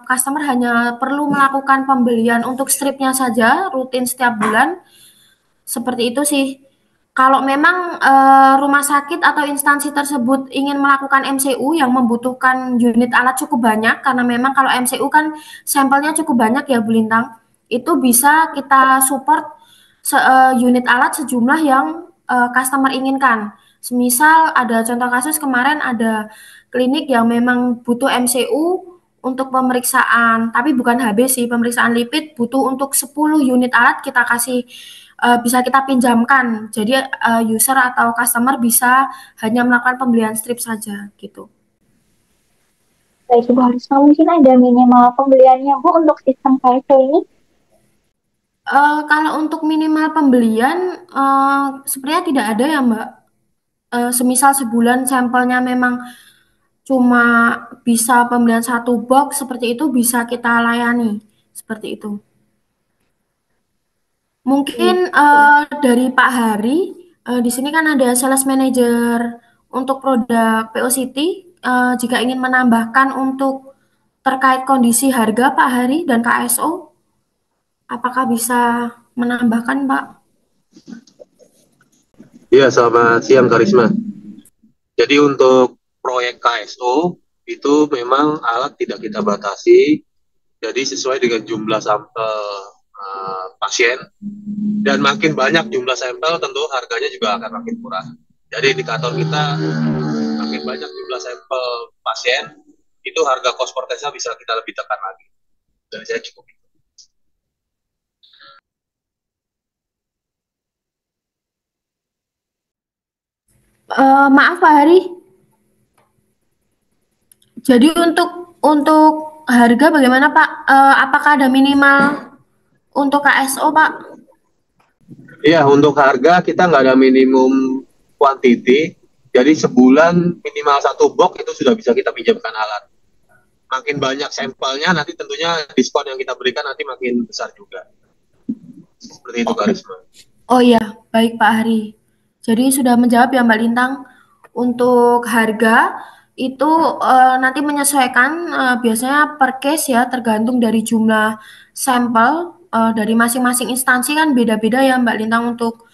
customer hanya perlu melakukan pembelian untuk stripnya saja, rutin setiap bulan. Seperti itu sih. Kalau memang rumah sakit atau instansi tersebut ingin melakukan MCU yang membutuhkan unit alat cukup banyak, karena memang kalau MCU kan sampelnya cukup banyak ya Bu Lintang, itu bisa kita support unit alat sejumlah yang customer inginkan. Semisal ada contoh kasus kemarin ada klinik yang memang butuh MCU untuk pemeriksaan, tapi bukan HB sih, pemeriksaan lipid butuh untuk 10 unit alat kita kasih bisa kita pinjamkan. Jadi user atau customer bisa hanya melakukan pembelian strip saja gitu. Baik, Ibu Harisma, mungkin ada minimal pembeliannya, Bu, untuk sistem KSO ini? Kalau untuk minimal pembelian sebenarnya tidak ada ya Mbak. Semisal sebulan sampelnya memang cuma bisa pembelian satu box seperti itu bisa kita layani seperti itu. Mungkin dari Pak Hari, di sini kan ada sales manager untuk produk PO City. Jika ingin menambahkan untuk terkait kondisi harga Pak Hari dan KSO, apakah bisa menambahkan Pak? Iya, selamat siang Karisma. Jadi untuk proyek KSO itu memang alat tidak kita batasi, jadi sesuai dengan jumlah sampel pasien, dan makin banyak jumlah sampel tentu harganya juga akan makin murah. Jadi indikator kita makin banyak jumlah sampel pasien, itu harga cost per tesnya bisa kita lebih tekan lagi. Dari saya cukup. Maaf Pak Hari, jadi untuk harga bagaimana Pak? Apakah ada minimal untuk KSO Pak? Iya, untuk harga kita nggak ada minimum quantity, jadi sebulan minimal satu box itu sudah bisa kita pinjamkan alat. Makin banyak sampelnya, nanti tentunya diskon yang kita berikan nanti makin besar juga. Seperti itu, Karisma. Oh iya, baik Pak Hari. Jadi sudah menjawab ya Mbak Lintang. Untuk harga itu nanti menyesuaikan biasanya per case ya, tergantung dari jumlah sampel dari masing-masing instansi kan beda-beda ya Mbak Lintang untuk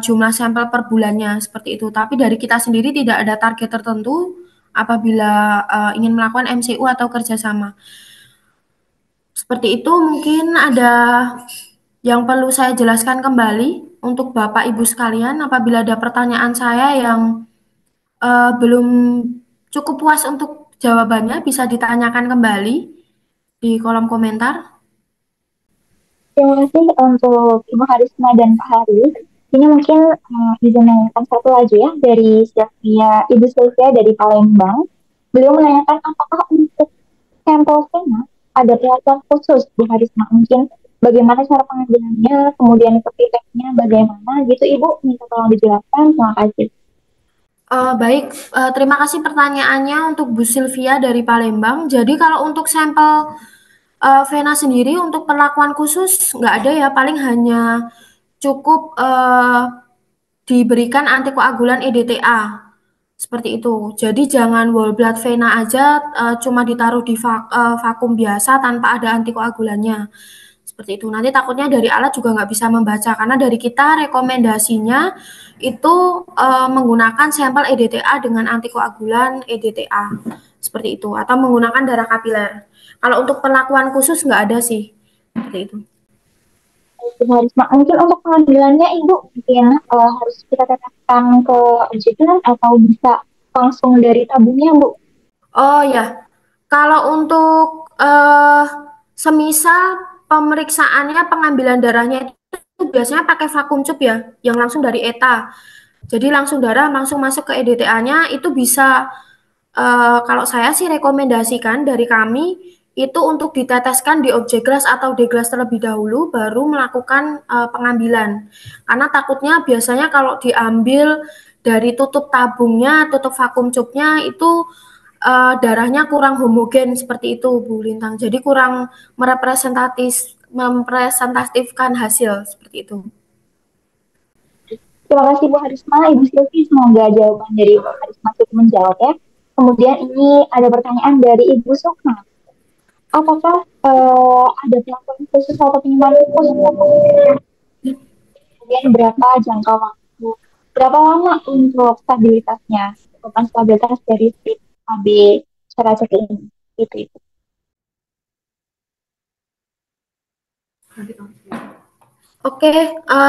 jumlah sampel per bulannya seperti itu. Tapi dari kita sendiri tidak ada target tertentu apabila ingin melakukan MCU atau kerjasama. Seperti itu mungkin ada yang perlu saya jelaskan kembali untuk Bapak Ibu sekalian apabila ada pertanyaan saya yang belum cukup puas untuk jawabannya bisa ditanyakan kembali di kolom komentar. Terima kasih untuk Ibu Harisma dan Pak Hari. Ini mungkin izin menanyakan satu lagi ya dari Ibu Sylvia dari Palembang. Beliau menanyakan apakah untuk sampel Vena ada perlakuan khusus Bu Harisma, mungkin bagaimana cara pengambilannya, kemudian kepiteknya bagaimana gitu Ibu, minta tolong dijelaskan, terima kasih. Baik, terima kasih pertanyaannya untuk Bu Sylvia dari Palembang. Jadi kalau untuk sampel Vena sendiri untuk perlakuan khusus nggak ada ya, paling hanya cukup diberikan antikoagulan EDTA. Seperti itu. Jadi jangan whole blood vena aja cuma ditaruh di vakum biasa tanpa ada antikoagulannya. Seperti itu. Nanti takutnya dari alat juga nggak bisa membaca karena dari kita rekomendasinya itu menggunakan sampel EDTA dengan antikoagulan EDTA. Seperti itu. Atau menggunakan darah kapiler. Kalau untuk perlakuan khusus nggak ada sih. Seperti itu. Ibu Harisma, mungkin untuk pengambilannya Ibu mungkin harus kita tetapkan ke ajudan atau bisa langsung dari tabungnya Bu? Oh ya, kalau untuk semisal pemeriksaannya pengambilan darahnya itu biasanya pakai vakum cup ya, yang langsung dari ETA. Jadi langsung darah langsung masuk ke EDTA-nya itu bisa kalau saya sih rekomendasikan dari kami itu untuk diteteskan di objek gas atau deglas terlebih dahulu baru melakukan pengambilan. Karena takutnya biasanya kalau diambil dari tutup tabungnya, tutup vakum cupnya itu darahnya kurang homogen seperti itu Bu Lintang. Jadi kurang merepresentatifkan hasil seperti itu. Terima kasih Bu Harisma, Ibu Silvi. Semoga jawaban dari Bu Harisma cukup menjawab ya. Kemudian ini ada pertanyaan dari Ibu Sukma. Apakah ada platform khusus atau penyimpanan khusus? Kemudian berapa jangka waktu? Berapa lama untuk stabilitasnya? Kapan stabilitas dari strip AB secara cek ini? Itu. Oke,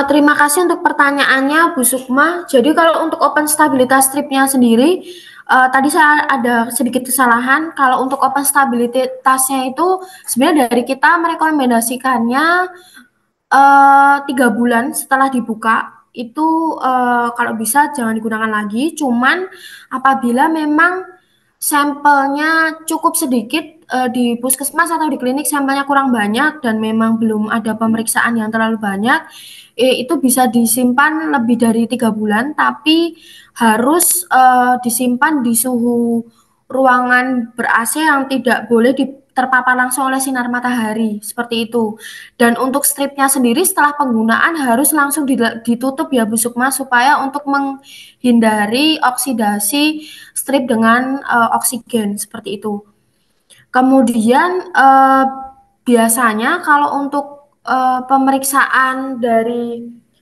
terima kasih untuk pertanyaannya Bu Sukma. Jadi kalau untuk open stabilitas stripnya sendiri, tadi saya ada sedikit kesalahan. Kalau untuk open stabilitasnya itu sebenarnya dari kita merekomendasikannya 3 bulan setelah dibuka. Itu kalau bisa jangan digunakan lagi. Cuman apabila memang sampelnya cukup sedikit di puskesmas atau di klinik sampelnya kurang banyak dan memang belum ada pemeriksaan yang terlalu banyak, itu bisa disimpan lebih dari 3 bulan, tapi harus disimpan di suhu ruangan ber-AC yang tidak boleh terpapar langsung oleh sinar matahari, seperti itu. Dan untuk stripnya sendiri setelah penggunaan harus langsung ditutup ya Bu Sukma, supaya untuk menghindari oksidasi strip dengan oksigen, seperti itu. Kemudian biasanya kalau untuk pemeriksaan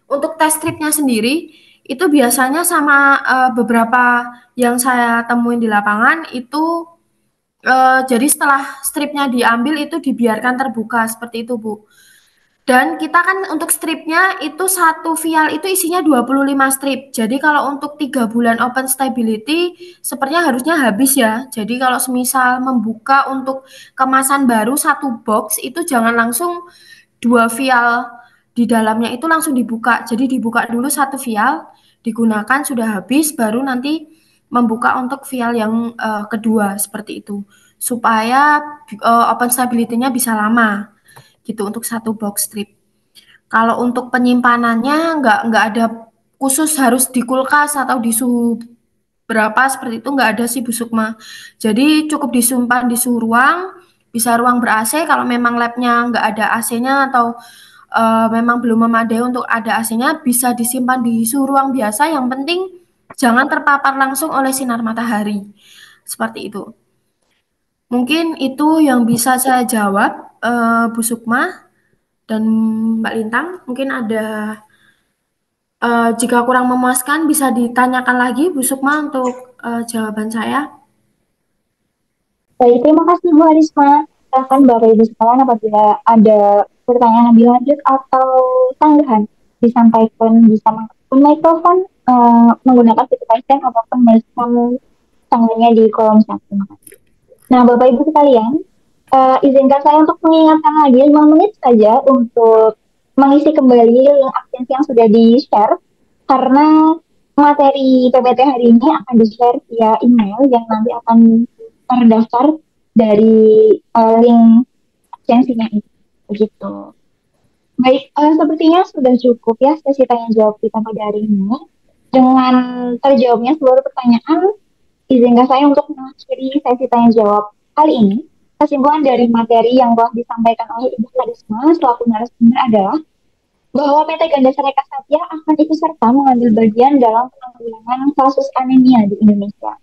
untuk tes stripnya sendiri itu biasanya sama beberapa yang saya temuin di lapangan itu jadi setelah stripnya diambil itu dibiarkan terbuka seperti itu Bu. Dan kita kan untuk stripnya itu satu vial itu isinya 25 strip. Jadi kalau untuk 3 bulan open stability sepertinya harusnya habis ya. Jadi kalau semisal membuka untuk kemasan baru satu box itu jangan langsung 2 vial di dalamnya itu langsung dibuka. Jadi dibuka dulu satu vial, digunakan sudah habis baru nanti membuka untuk vial yang kedua seperti itu. Supaya open stability-nya bisa lama gitu untuk satu box strip. Kalau untuk penyimpanannya nggak ada khusus harus di kulkas atau di suhu berapa seperti itu nggak ada sih Bu Sukma. Jadi cukup disimpan di suhu ruang, bisa ruang ber-AC kalau memang labnya nggak ada AC-nya atau memang belum memadai untuk ada AC-nya bisa disimpan di suhu ruang biasa. Yang penting jangan terpapar langsung oleh sinar matahari. Seperti itu. Mungkin itu yang bisa saya jawab, Bu Sukma dan Mbak Lintang. Mungkin ada jika kurang memuaskan bisa ditanyakan lagi Bu Sukma untuk jawaban saya. Baik, terima kasih Bu Harisma. Silakan Bapak Ibu sekalian apabila ada pertanyaan lebih lanjut atau tanggapan disampaikan bisa menggunakan mikrofon menggunakan fitur raise ataupun menuliskan tangannya di kolom chat. Nah, Bapak Ibu sekalian, izinkan saya untuk mengingatkan lagi 5 menit saja untuk mengisi kembali link absensi yang sudah di-share karena materi PPT hari ini akan di-share via email yang nanti akan terdaftar dari link absensinya itu. Begitu. Baik, sepertinya sudah cukup ya sesi tanya jawab kita pada hari ini. Dengan terjawabnya seluruh pertanyaan, izinkan saya untuk mengakhiri sesi tanya jawab kali ini. Kesimpulan dari materi yang telah disampaikan oleh Ibu Harisma selaku narasumber adalah bahwa PT Ganda Sereka Satya akan ikut serta mengambil bagian dalam penanggulangan kasus anemia di Indonesia.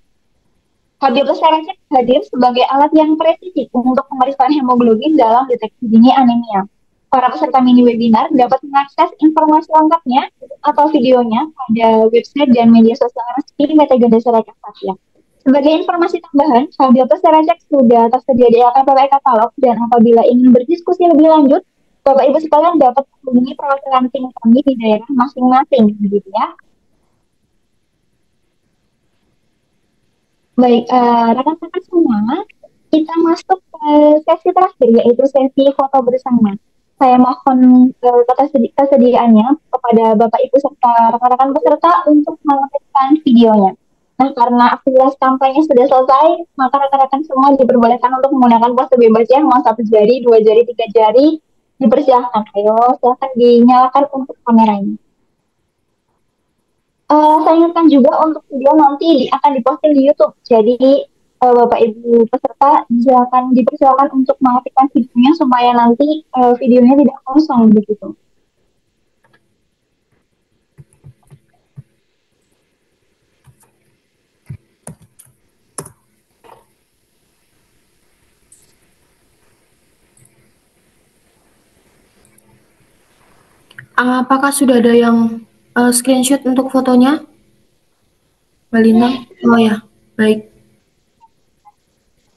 HB+ Seracek hadir sebagai alat yang presisi untuk pemeriksaan hemoglobin dalam deteksi dini anemia. Para peserta mini webinar dapat mengakses informasi lengkapnya atau videonya pada website dan media sosial resmi PT Ganda Sereka Satya. Sebagai informasi tambahan, HB+ Seracek sudah tersedia di LKPP Katalog dan apabila ingin berdiskusi lebih lanjut, Bapak Ibu sekalian dapat menghubungi perwakilan tim kami di daerah masing-masing, begitu ya. Baik, rekan-rekan semua, kita masuk ke sesi terakhir, yaitu sesi foto bersama. Saya mohon kesediaannya kepada Bapak Ibu serta rekan-rekan peserta untuk mengaktifkan videonya. Nah, karena aktivitas kampanye sudah selesai, maka rekan-rekan semua diperbolehkan untuk menggunakan pose bebas ya, mau 1 jari, 2 jari, 3 jari, dipersilahkan. Ayo, silahkan dinyalakan untuk kameranya. Saya ingatkan juga untuk video nanti akan diposting di YouTube. Jadi Bapak Ibu peserta silakan dipersilakan untuk mengaktifkan videonya supaya nanti videonya tidak kosong begitu. Apakah sudah ada yang screenshot untuk fotonya? Mbak Lintang? Oh ya, baik.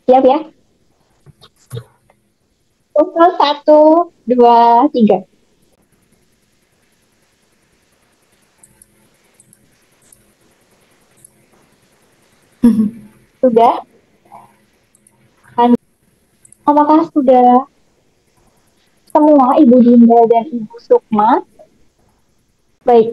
Siap ya? Pukul 1, 2, 3. Sudah? Apakah sudah semua Ibu Dinda dan Ibu Sukma? Baik,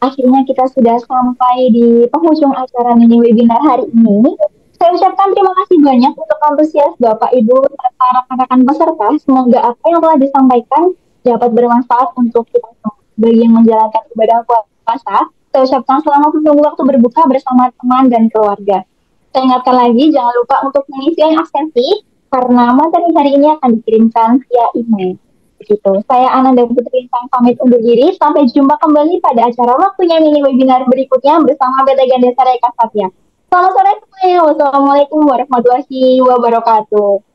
akhirnya kita sudah sampai di penghujung acara mini webinar hari ini. Saya ucapkan terima kasih banyak untuk antusias Bapak, Ibu, serta rekan-rekan peserta. Semoga apa yang telah disampaikan dapat bermanfaat untuk kita semua. Bagi yang menjalankan ibadah puasa, saya ucapkan selamat menunggu waktu berbuka bersama teman dan keluarga. Saya ingatkan lagi, jangan lupa untuk mengisi absensi, karena materi hari ini akan dikirimkan via email. Begitu. Saya Ananda Putri Intang pamit undur diri. Sampai jumpa kembali pada acara waktunya mini webinar berikutnya bersama PT Gandesa Reka Satya. Selamat sore semuanya. Wassalamualaikum warahmatullahi wabarakatuh.